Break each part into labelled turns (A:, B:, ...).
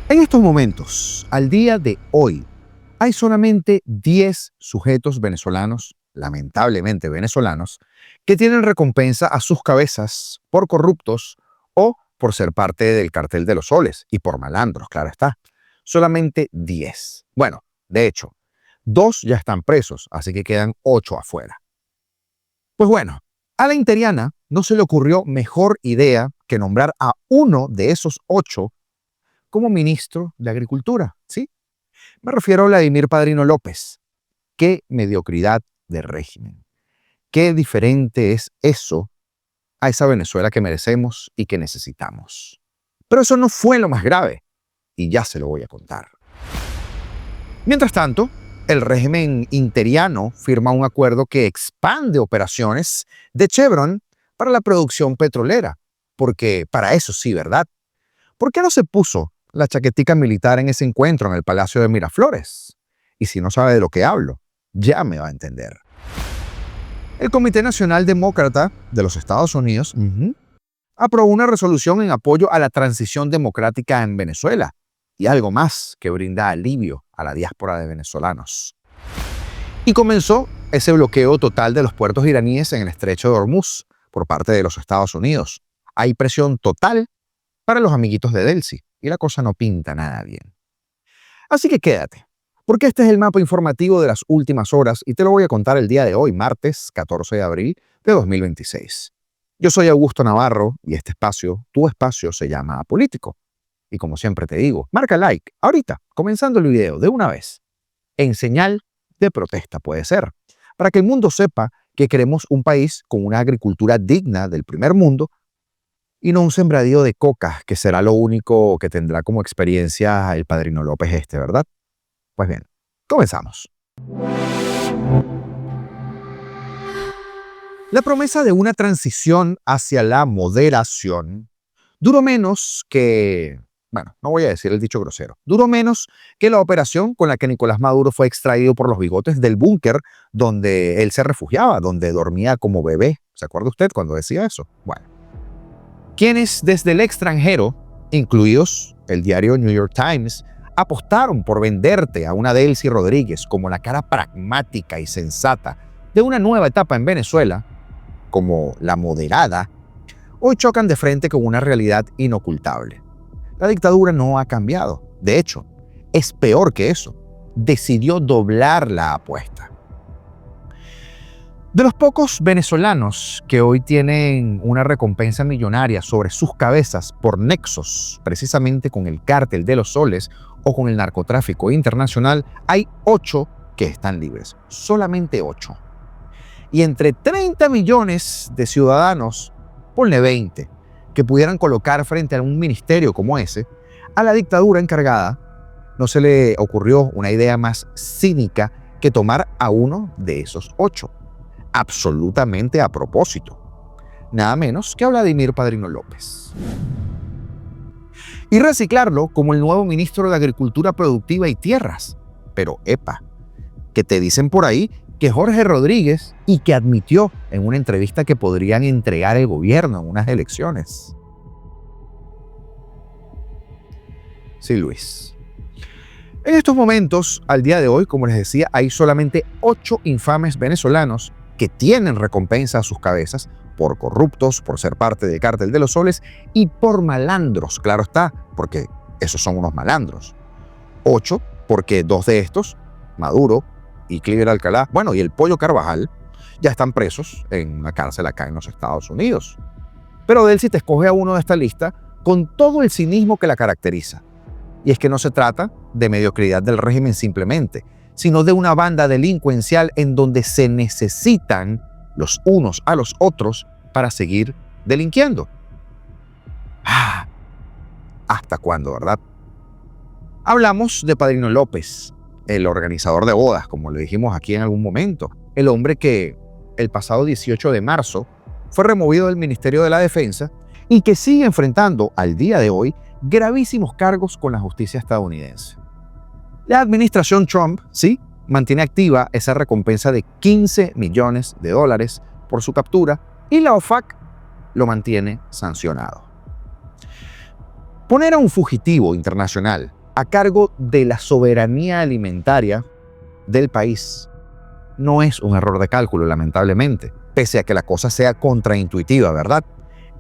A: En estos momentos, al día de hoy, hay solamente 10 sujetos venezolanos, lamentablemente venezolanos, que tienen recompensa a sus cabezas por corruptos o por ser parte del cartel de los soles y por malandros, claro está. Solamente 10. Bueno, de hecho, 2 ya están presos, así que quedan 8 afuera. Pues bueno, a la Interiana no se le ocurrió mejor idea que nombrar a uno de esos 8 como ministro de Agricultura, ¿sí? Me refiero a Vladimir Padrino López. Qué mediocridad de régimen. Qué diferente es eso a esa Venezuela que merecemos y que necesitamos. Pero eso no fue lo más grave, y ya se lo voy a contar. Mientras tanto, el régimen interiano firma un acuerdo que expande operaciones de Chevron para la producción petrolera, porque para eso sí, ¿verdad? ¿Por qué no se puso la chaquetica militar en ese encuentro en el Palacio de Miraflores? Y si no sabe de lo que hablo, ya me va a entender. El Comité Nacional Demócrata de los Estados Unidos aprobó una resolución en apoyo a la transición democrática en Venezuela y algo más que brinda alivio a la diáspora de venezolanos. Y comenzó ese bloqueo total de los puertos iraníes en el estrecho de Hormuz por parte de los Estados Unidos. Hay presión total para los amiguitos de Delcy y la cosa no pinta nada bien. Así que quédate, porque este es el mapa informativo de las últimas horas y te lo voy a contar el día de hoy, martes 14 de abril de 2026. Yo soy Augusto Navarro y este espacio, tu espacio, se llama Apolítico. Y como siempre te digo, marca like ahorita, comenzando el video de una vez, en señal de protesta puede ser, para que el mundo sepa que queremos un país con una agricultura digna del primer mundo y no un sembradío de coca, que será lo único que tendrá como experiencia el Padrino López ¿verdad? Pues bien, comenzamos. La promesa de una transición hacia la moderación duró menos que, bueno, no voy a decir el dicho grosero, duró menos que la operación con la que Nicolás Maduro fue extraído por los bigotes del búnker donde él se refugiaba, donde dormía como bebé. ¿Se acuerda usted cuando decía eso? Bueno. Quienes desde el extranjero, incluidos el diario New York Times, apostaron por venderte a una Delcy Rodríguez como la cara pragmática y sensata de una nueva etapa en Venezuela, como la moderada, hoy chocan de frente con una realidad inocultable. La dictadura no ha cambiado. De hecho, es peor que eso. Decidió doblar la apuesta. De los pocos venezolanos que hoy tienen una recompensa millonaria sobre sus cabezas por nexos, precisamente con el cártel de los soles o con el narcotráfico internacional, hay 8 que están libres. Solamente 8. Y entre 30 millones de ciudadanos, ponle 20, que pudieran colocar frente a un ministerio como ese, a la dictadura encargada no se le ocurrió una idea más cínica que tomar a uno de esos 8. Absolutamente a propósito. Nada menos que a Vladimir Padrino López. Y reciclarlo como el nuevo ministro de Agricultura Productiva y Tierras. Pero, epa, que te dicen por ahí que Jorge Rodríguez y que admitió en una entrevista que podrían entregar el gobierno en unas elecciones. Sí, Luis. En estos momentos, al día de hoy, como les decía, hay solamente 8 infames venezolanos que tienen recompensa a sus cabezas por corruptos, por ser parte del cártel de los soles y por malandros, claro está, porque esos son unos malandros. 8 porque 2 de estos, Maduro y Cliver Alcalá, bueno, y el Pollo Carvajal, ya están presos en una cárcel acá en los Estados Unidos. Pero Delcy te escoge a uno de esta lista con todo el cinismo que la caracteriza. Y es que no se trata de mediocridad del régimen simplemente, sino de una banda delincuencial en donde se necesitan los unos a los otros para seguir delinquiendo. ¿Hasta cuándo, verdad? Hablamos de Padrino López, el organizador de bodas, como le dijimos aquí en algún momento, el hombre que el pasado 18 de marzo fue removido del Ministerio de la Defensa y que sigue enfrentando al día de hoy gravísimos cargos con la justicia estadounidense. La administración Trump, sí, mantiene activa esa recompensa de $15 millones por su captura y la OFAC lo mantiene sancionado. Poner a un fugitivo internacional a cargo de la soberanía alimentaria del país. No es un error de cálculo, lamentablemente, pese a que la cosa sea contraintuitiva, ¿verdad?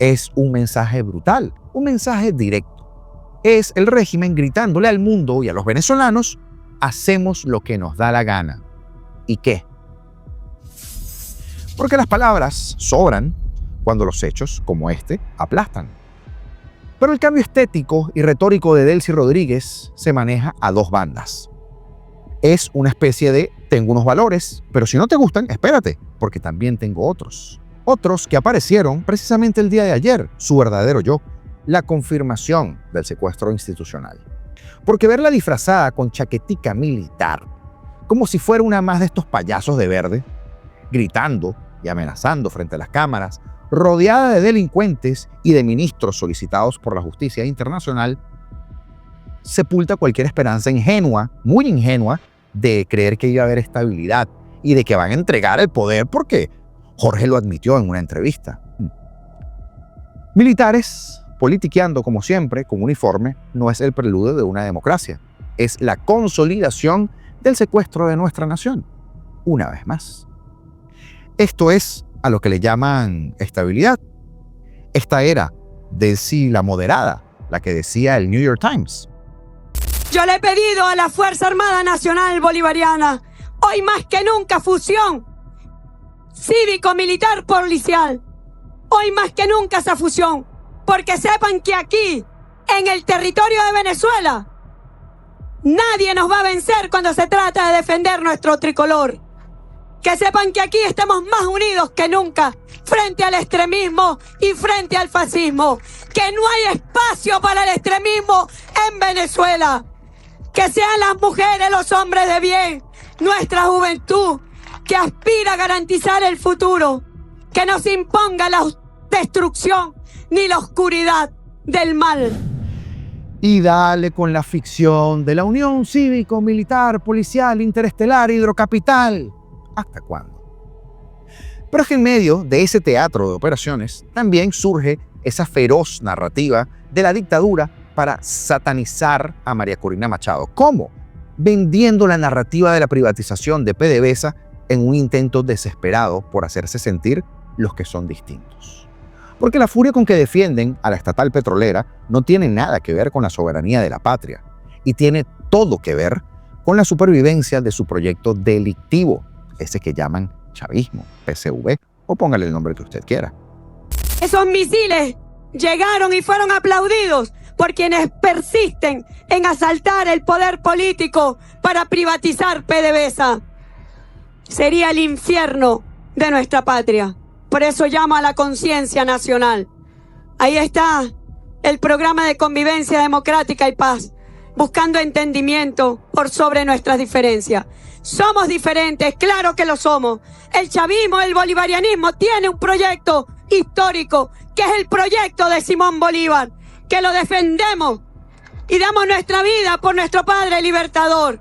A: Es un mensaje brutal, un mensaje directo. Es el régimen gritándole al mundo y a los venezolanos: hacemos lo que nos da la gana. ¿Y qué? Porque las palabras sobran cuando los hechos, como este, aplastan. Pero el cambio estético y retórico de Delcy Rodríguez se maneja a dos bandas. Es una especie de: tengo unos valores, pero si no te gustan, espérate, porque también tengo otros. Otros que aparecieron precisamente el día de ayer, su verdadero yo, la confirmación del secuestro institucional. Porque verla disfrazada con chaquetica militar, como si fuera una más de estos payasos de verde, gritando y amenazando frente a las cámaras, rodeada de delincuentes y de ministros solicitados por la justicia internacional, sepulta cualquier esperanza ingenua, muy ingenua, de creer que iba a haber estabilidad y de que van a entregar el poder, porque Jorge lo admitió en una entrevista. Militares politiqueando como siempre, con uniforme, no es el preludio de una democracia. Es la consolidación del secuestro de nuestra nación, una vez más. Esto es a lo que le llaman estabilidad. Esta era Delcy la moderada, la que decía el New York Times:
B: yo le he pedido a la Fuerza Armada Nacional Bolivariana, hoy más que nunca, fusión cívico-militar policial. Hoy más que nunca esa fusión, porque sepan que aquí, en el territorio de Venezuela, nadie nos va a vencer cuando se trata de defender nuestro tricolor. Que sepan que aquí estamos más unidos que nunca frente al extremismo y frente al fascismo. Que no hay espacio para el extremismo en Venezuela. Que sean las mujeres, los hombres de bien, nuestra juventud, que aspira a garantizar el futuro. Que no se imponga la destrucción ni la oscuridad del mal.
A: Y dale con la ficción de la unión cívico-militar, policial, interestelar, hidrocapital. ¿Hasta cuándo? Pero es que en medio de ese teatro de operaciones también surge esa feroz narrativa de la dictadura para satanizar a María Corina Machado. ¿Cómo? Vendiendo la narrativa de la privatización de PDVSA en un intento desesperado por hacerse sentir los que son distintos. Porque la furia con que defienden a la estatal petrolera no tiene nada que ver con la soberanía de la patria y tiene todo que ver con la supervivencia de su proyecto delictivo, ese que llaman chavismo, PSV, o póngale el nombre que usted quiera.
B: Esos misiles llegaron y fueron aplaudidos por quienes persisten en asaltar el poder político para privatizar PDVSA. Sería el infierno de nuestra patria. Por eso llamo a la conciencia nacional. Ahí está el programa de convivencia democrática y paz, buscando entendimiento por sobre nuestras diferencias. Somos diferentes, claro que lo somos. El chavismo, el bolivarianismo tiene un proyecto histórico, que es el proyecto de Simón Bolívar, que lo defendemos y damos nuestra vida por nuestro padre libertador.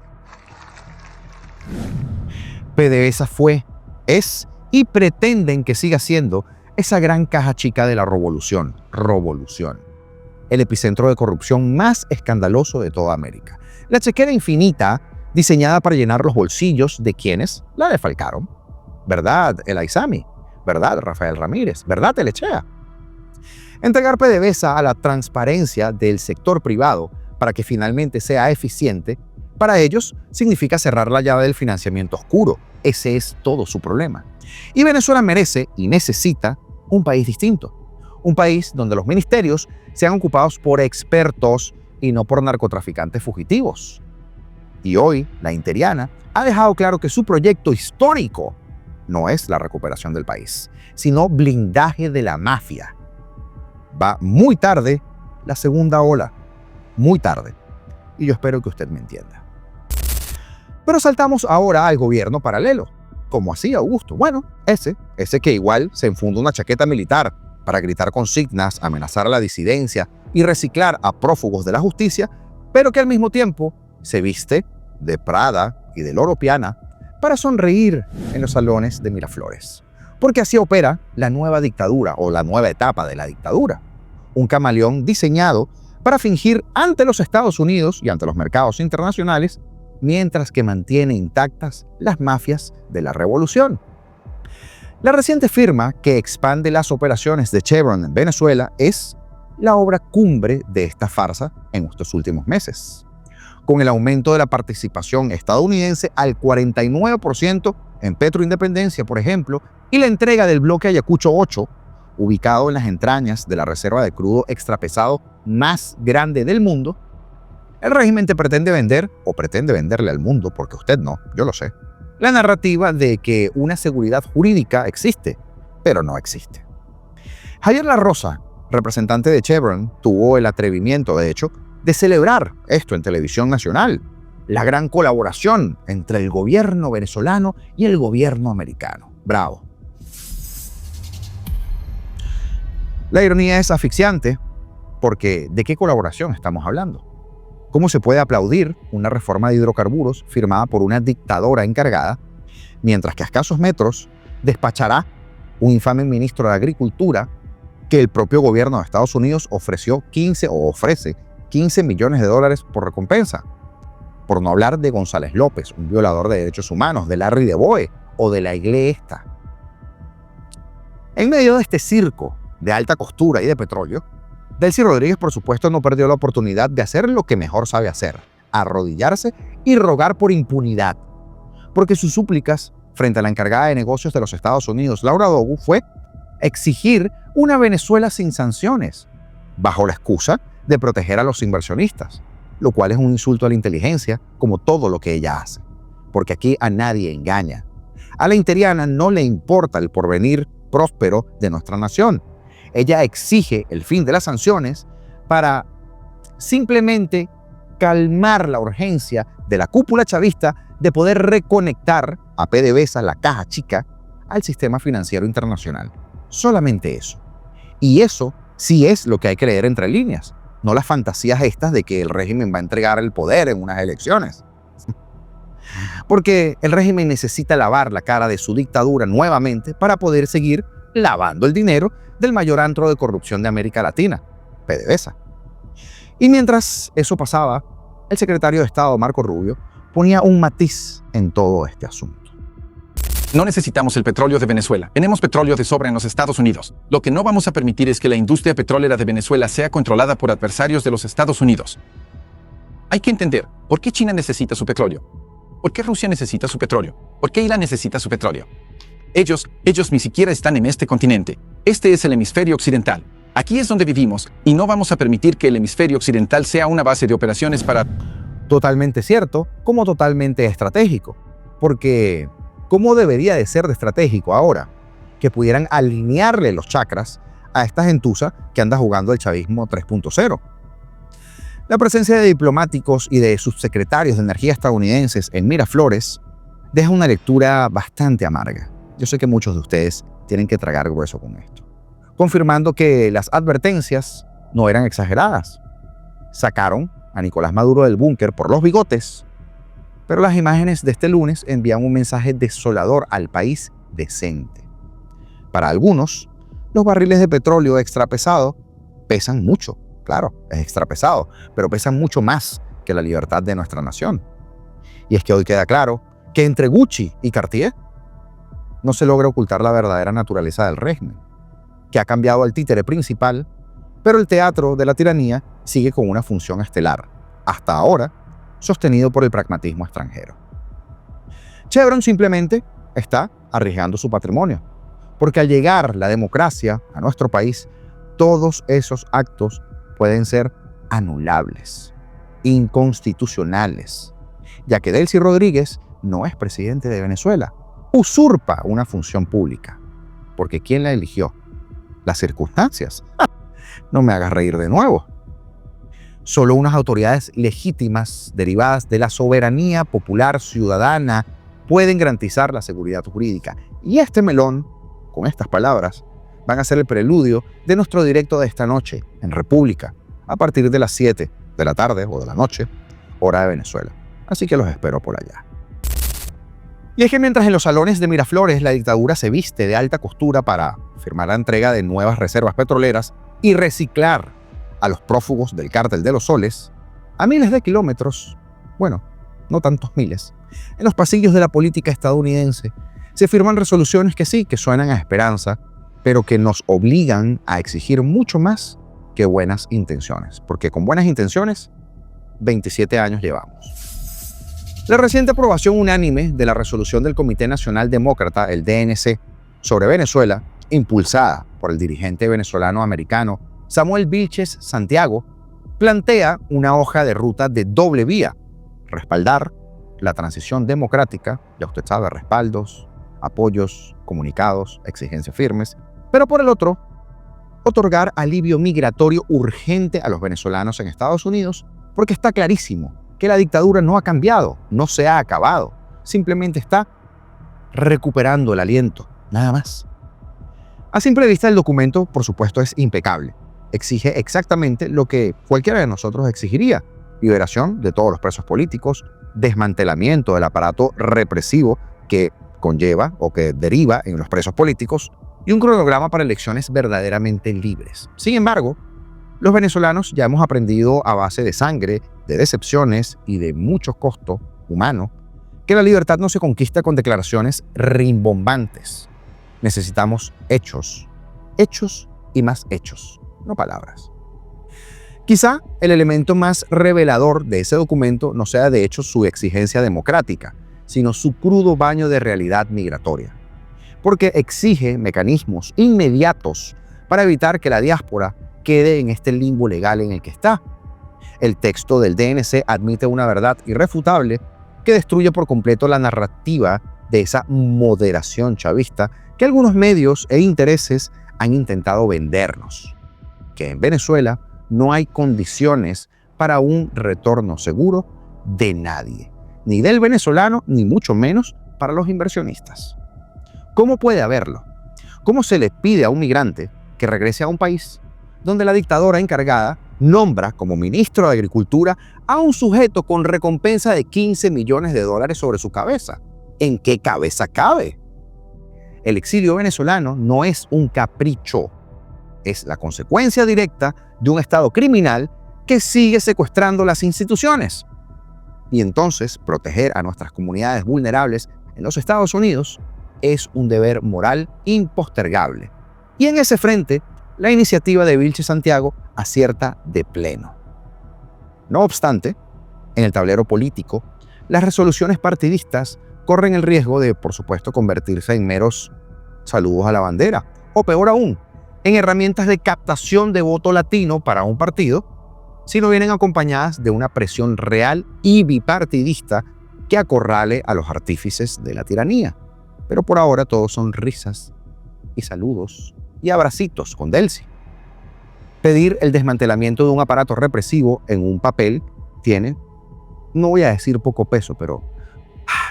A: PDVSA fue, es y pretenden que siga siendo esa gran caja chica de la revolución. El epicentro de corrupción más escandaloso de toda América. La chequera infinita diseñada para llenar los bolsillos de quienes la defalcaron. ¿Verdad, el Aizami? ¿Verdad, Rafael Ramírez? ¿Verdad, Telechea? Entregar PDVSA a la transparencia del sector privado para que finalmente sea eficiente, para ellos significa cerrar la llave del financiamiento oscuro. Ese es todo su problema. Y Venezuela merece y necesita un país distinto. Un país donde los ministerios sean ocupados por expertos y no por narcotraficantes fugitivos. Y hoy, la Interiana ha dejado claro que su proyecto histórico no es la recuperación del país, sino blindaje de la mafia. Va muy tarde la segunda ola, muy tarde. Y yo espero que usted me entienda. Pero saltamos ahora al gobierno paralelo. ¿Cómo así, Augusto? Bueno, ese que igual se enfunda una chaqueta militar para gritar consignas, amenazar a la disidencia y reciclar a prófugos de la justicia, pero que al mismo tiempo se viste de Prada y de Loro Piana para sonreír en los salones de Miraflores. Porque así opera la nueva dictadura o la nueva etapa de la dictadura. Un camaleón diseñado para fingir ante los Estados Unidos y ante los mercados internacionales, mientras que mantiene intactas las mafias de la revolución. La reciente firma que expande las operaciones de Chevron en Venezuela es la obra cumbre de esta farsa en estos últimos meses, con el aumento de la participación estadounidense al 49% en Petroindependencia, por ejemplo, y la entrega del bloque Ayacucho 8, ubicado en las entrañas de la reserva de crudo extrapesado más grande del mundo. El régimen te pretende vender, o pretende venderle al mundo, porque usted no, yo lo sé, la narrativa de que una seguridad jurídica existe, pero no existe. Javier La Rosa, representante de Chevron, tuvo el atrevimiento, de hecho, de celebrar esto en televisión nacional, la gran colaboración entre el gobierno venezolano y el gobierno americano. Bravo. La ironía es asfixiante, porque ¿de qué colaboración estamos hablando? ¿Cómo se puede aplaudir una reforma de hidrocarburos firmada por una dictadora encargada, mientras que a escasos metros despachará un infame ministro de Agricultura que el propio gobierno de Estados Unidos ofrece 15 millones de dólares por recompensa? Por no hablar de González López, un violador de derechos humanos, de Larry de Boe o de la iglesia. En medio de este circo de alta costura y de petróleo, Delcy Rodríguez, por supuesto, no perdió la oportunidad de hacer lo que mejor sabe hacer: arrodillarse y rogar por impunidad. Porque sus súplicas frente a la encargada de negocios de los Estados Unidos, Laura Dogu, fue exigir una Venezuela sin sanciones, bajo la excusa de proteger a los inversionistas, lo cual es un insulto a la inteligencia, como todo lo que ella hace. Porque aquí a nadie engaña. A la interiana no le importa el porvenir próspero de nuestra nación. Ella exige el fin de las sanciones para simplemente calmar la urgencia de la cúpula chavista de poder reconectar a PDVSA, la caja chica, al sistema financiero internacional. Solamente eso. Y eso sí es lo que hay que leer entre líneas, no las fantasías estas de que el régimen va a entregar el poder en unas elecciones. Porque el régimen necesita lavar la cara de su dictadura nuevamente para poder seguir lavando el dinero del mayor antro de corrupción de América Latina, PDVSA. Y mientras eso pasaba, el secretario de Estado, Marco Rubio, ponía un matiz en todo este asunto.
C: No necesitamos el petróleo de Venezuela. Tenemos petróleo de sobra en los Estados Unidos. Lo que no vamos a permitir es que la industria petrolera de Venezuela sea controlada por adversarios de los Estados Unidos. Hay que entender por qué China necesita su petróleo. ¿Por qué Rusia necesita su petróleo? ¿Por qué Irán necesita su petróleo? Ellos ni siquiera están en este continente. Este es el hemisferio occidental. Aquí es donde vivimos y no vamos a permitir que el hemisferio occidental sea una base de operaciones para...
A: Totalmente cierto, como totalmente estratégico. Porque, ¿cómo debería de ser de estratégico ahora que pudieran alinearle los chakras a esta gentuza que anda jugando el chavismo 3.0? La presencia de diplomáticos y de subsecretarios de energía estadounidenses en Miraflores deja una lectura bastante amarga. Yo sé que muchos de ustedes tienen que tragar grueso con esto, confirmando que las advertencias no eran exageradas. Sacaron a Nicolás Maduro del búnker por los bigotes, pero las imágenes de este lunes envían un mensaje desolador al país decente. Para algunos, los barriles de petróleo extrapesado pesan mucho. Claro, es extrapesado, pero pesan mucho más que la libertad de nuestra nación. Y es que hoy queda claro que entre Gucci y Cartier no se logra ocultar la verdadera naturaleza del régimen, que ha cambiado al títere principal, pero el teatro de la tiranía sigue con una función estelar, hasta ahora sostenido por el pragmatismo extranjero. Chevron simplemente está arriesgando su patrimonio, porque al llegar la democracia a nuestro país, todos esos actos pueden ser anulables, inconstitucionales, ya que Delcy Rodríguez no es presidente de Venezuela, usurpa una función pública, porque ¿quién la eligió? Las circunstancias. No me hagas reír de nuevo. Solo unas autoridades legítimas derivadas de la soberanía popular ciudadana pueden garantizar la seguridad jurídica. Y este melón, con estas palabras, van a ser el preludio de nuestro directo de esta noche en República, a partir de las 7 de la tarde o de la noche, hora de Venezuela. Así que los espero por allá. Y es que mientras en los salones de Miraflores la dictadura se viste de alta costura para firmar la entrega de nuevas reservas petroleras y reciclar a los prófugos del Cártel de los Soles, a miles de kilómetros, bueno, no tantos miles, en los pasillos de la política estadounidense se firman resoluciones que sí, que suenan a esperanza, pero que nos obligan a exigir mucho más que buenas intenciones, porque con buenas intenciones, 27 años llevamos. La reciente aprobación unánime de la resolución del Comité Nacional Demócrata, el DNC, sobre Venezuela, impulsada por el dirigente venezolano-americano Samuel Vilches Santiago, plantea una hoja de ruta de doble vía: respaldar la transición democrática, ya usted sabe, respaldos, apoyos, comunicados, exigencias firmes, pero por el otro, otorgar alivio migratorio urgente a los venezolanos en Estados Unidos, porque está clarísimo que la dictadura no ha cambiado, no se ha acabado, simplemente está recuperando el aliento, nada más. A simple vista, el documento, por supuesto, es impecable. Exige exactamente lo que cualquiera de nosotros exigiría: liberación de todos los presos políticos, desmantelamiento del aparato represivo que conlleva o que deriva en los presos políticos, y un cronograma para elecciones verdaderamente libres. Sin embargo, los venezolanos ya hemos aprendido a base de sangre, de decepciones y de mucho costo humano que la libertad no se conquista con declaraciones rimbombantes. Necesitamos hechos, hechos y más hechos, no palabras. Quizá el elemento más revelador de ese documento no sea de hecho su exigencia democrática, sino su crudo baño de realidad migratoria, porque exige mecanismos inmediatos para evitar que la diáspora quede en este limbo legal en el que está. El texto del DNC admite una verdad irrefutable que destruye por completo la narrativa de esa moderación chavista que algunos medios e intereses han intentado vendernos: que en Venezuela no hay condiciones para un retorno seguro de nadie, ni del venezolano, ni mucho menos para los inversionistas. ¿Cómo puede haberlo? ¿Cómo se le pide a un migrante que regrese a un país donde la dictadora encargada nombra como ministro de Agricultura a un sujeto con recompensa de $15 millones sobre su cabeza? ¿En qué cabeza cabe? El exilio venezolano no es un capricho, es la consecuencia directa de un Estado criminal que sigue secuestrando las instituciones. Y entonces, proteger a nuestras comunidades vulnerables en los Estados Unidos es un deber moral impostergable. Y en ese frente, la iniciativa de Vilches Santiago acierta de pleno. No obstante, en el tablero político, las resoluciones partidistas corren el riesgo de, por supuesto, convertirse en meros saludos a la bandera, o peor aún, en herramientas de captación de voto latino para un partido, si no vienen acompañadas de una presión real y bipartidista que acorrale a los artífices de la tiranía. Pero por ahora todo son risas y saludos y abracitos con Delcy. Pedir el desmantelamiento de un aparato represivo en un papel tiene, no voy a decir poco peso, pero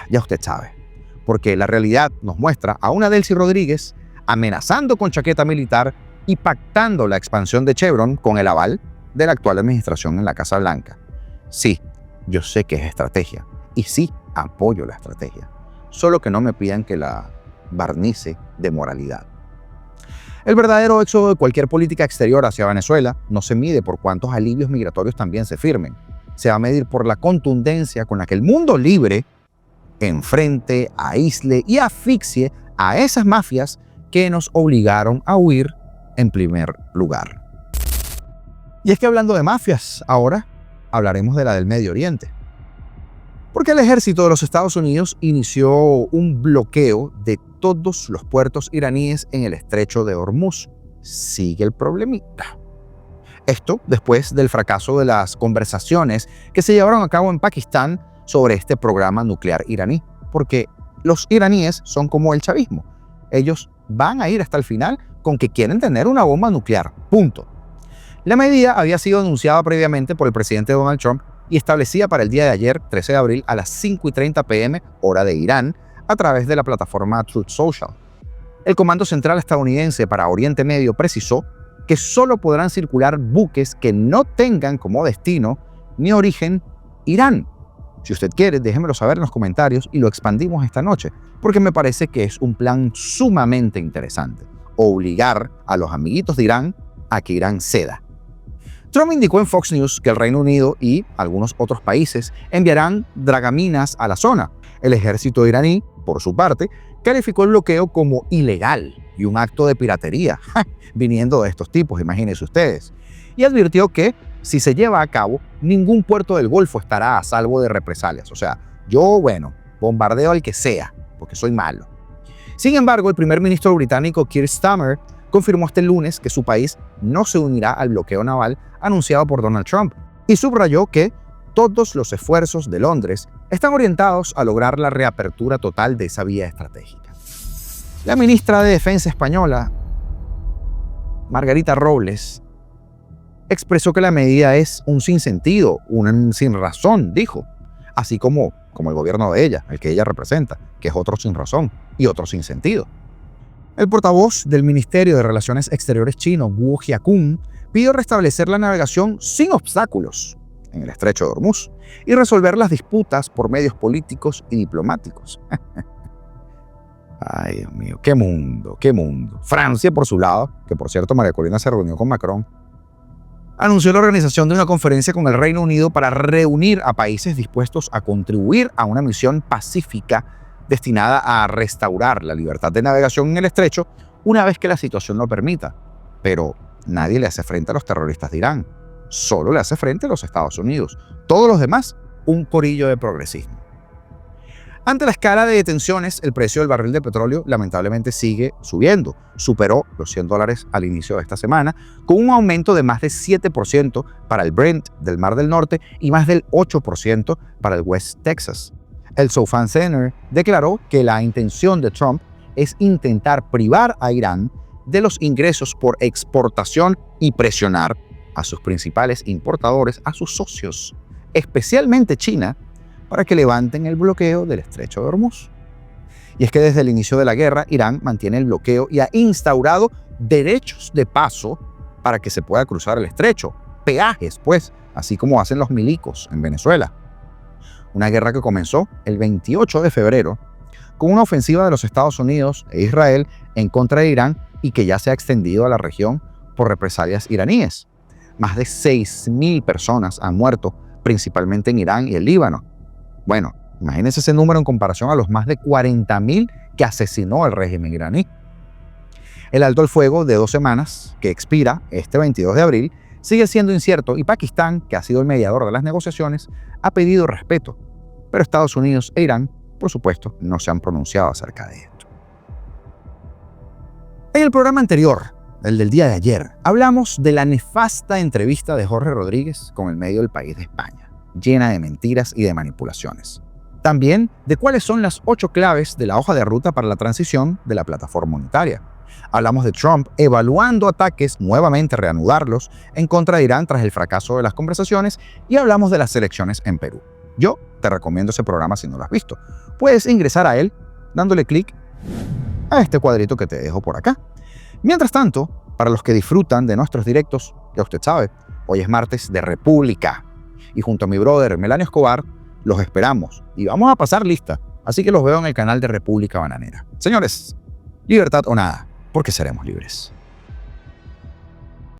A: ya usted sabe, porque la realidad nos muestra a una Delcy Rodríguez amenazando con chaqueta militar y pactando la expansión de Chevron con el aval de la actual administración en la Casa Blanca. Sí, yo sé que es estrategia, y sí, apoyo la estrategia, solo que no me pidan que la barnice de moralidad. El verdadero éxodo de cualquier política exterior hacia Venezuela no se mide por cuántos alivios migratorios también se firmen. Se va a medir por la contundencia con la que el mundo libre enfrente, aísle y asfixie a esas mafias que nos obligaron a huir en primer lugar. Y es que hablando de mafias, ahora hablaremos de la del Medio Oriente. Porque el ejército de los Estados Unidos inició un bloqueo de todos los puertos iraníes en el estrecho de Hormuz. Sigue el problemita. Esto después del fracaso de las conversaciones que se llevaron a cabo en Pakistán sobre este programa nuclear iraní. Porque los iraníes son como el chavismo. Ellos van a ir hasta el final con que quieren tener una bomba nuclear. Punto. La medida había sido anunciada previamente por el presidente Donald Trump y establecida para el día de ayer, 13 de abril, a las 5:30 p.m., hora de Irán, a través de la plataforma Truth Social. El Comando Central estadounidense para Oriente Medio precisó que solo podrán circular buques que no tengan como destino ni origen Irán. Si usted quiere, déjemelo saber en los comentarios y lo expandimos esta noche, porque me parece que es un plan sumamente interesante. Obligar a los amiguitos de Irán a que Irán ceda. Trump indicó en Fox News que el Reino Unido y algunos otros países enviarán dragaminas a la zona. El ejército iraní, por su parte, calificó el bloqueo como ilegal y un acto de piratería, viniendo de estos tipos, imagínense ustedes. Y advirtió que, si se lleva a cabo, ningún puerto del Golfo estará a salvo de represalias. O sea, yo, bombardeo al que sea, porque soy malo. Sin embargo, el primer ministro británico Keir Starmer confirmó este lunes que su país no se unirá al bloqueo naval anunciado por Donald Trump y subrayó que todos los esfuerzos de Londres están orientados a lograr la reapertura total de esa vía estratégica. La ministra de Defensa española, Margarita Robles, expresó que la medida es un sinsentido, un sin razón, dijo, así como el gobierno de ella, el que ella representa, que es otro sin razón y otro sin sentido. El portavoz del Ministerio de Relaciones Exteriores chino, Wu Jiakun, pidió restablecer la navegación sin obstáculos en el estrecho de Hormuz y resolver las disputas por medios políticos y diplomáticos. Ay, Dios mío, qué mundo, qué mundo. Francia, por su lado, que por cierto María Corina se reunió con Macron, anunció la organización de una conferencia con el Reino Unido para reunir a países dispuestos a contribuir a una misión pacífica destinada a restaurar la libertad de navegación en el estrecho una vez que la situación lo permita. Pero nadie le hace frente a los terroristas de Irán. Solo le hace frente a los Estados Unidos. Todos los demás, un corillo de progresismo. Ante la escala de detenciones, el precio del barril de petróleo lamentablemente sigue subiendo. Superó los $100 al inicio de esta semana, con un aumento de más de 7% para el Brent del Mar del Norte y más del 8% para el West Texas. El Southern Center declaró que la intención de Trump es intentar privar a Irán de los ingresos por exportación y presionar a sus principales importadores, a sus socios, especialmente China, para que levanten el bloqueo del estrecho de Hormuz. Y es que desde el inicio de la guerra, Irán mantiene el bloqueo y ha instaurado derechos de paso para que se pueda cruzar el estrecho, peajes, pues, así como hacen los milicos en Venezuela. Una guerra que comenzó el 28 de febrero con una ofensiva de los Estados Unidos e Israel en contra de Irán y que ya se ha extendido a la región por represalias iraníes. Más de 6.000 personas han muerto, principalmente en Irán y el Líbano. Bueno, imagínense ese número en comparación a los más de 40.000 que asesinó el régimen iraní. El alto al fuego de 2 semanas, que expira este 22 de abril, sigue siendo incierto y Pakistán, que ha sido el mediador de las negociaciones, ha pedido respeto. Pero Estados Unidos e Irán, por supuesto, no se han pronunciado acerca de esto. En el programa anterior, el del día de ayer, hablamos de la nefasta entrevista de Jorge Rodríguez con el medio del País de España, llena de mentiras y de manipulaciones. También de cuáles son las 8 claves de la hoja de ruta para la transición de la plataforma monetaria. Hablamos de Trump evaluando ataques, nuevamente reanudarlos, en contra de Irán tras el fracaso de las conversaciones y hablamos de las elecciones en Perú. Yo te recomiendo ese programa si no lo has visto. Puedes ingresar a él dándole clic a este cuadrito que te dejo por acá. Mientras tanto, para los que disfrutan de nuestros directos, ya usted sabe, hoy es martes de República y junto a mi brother Melanio Escobar los esperamos y vamos a pasar lista, así que los veo en el canal de República Bananera. Señores, libertad o nada, porque seremos libres.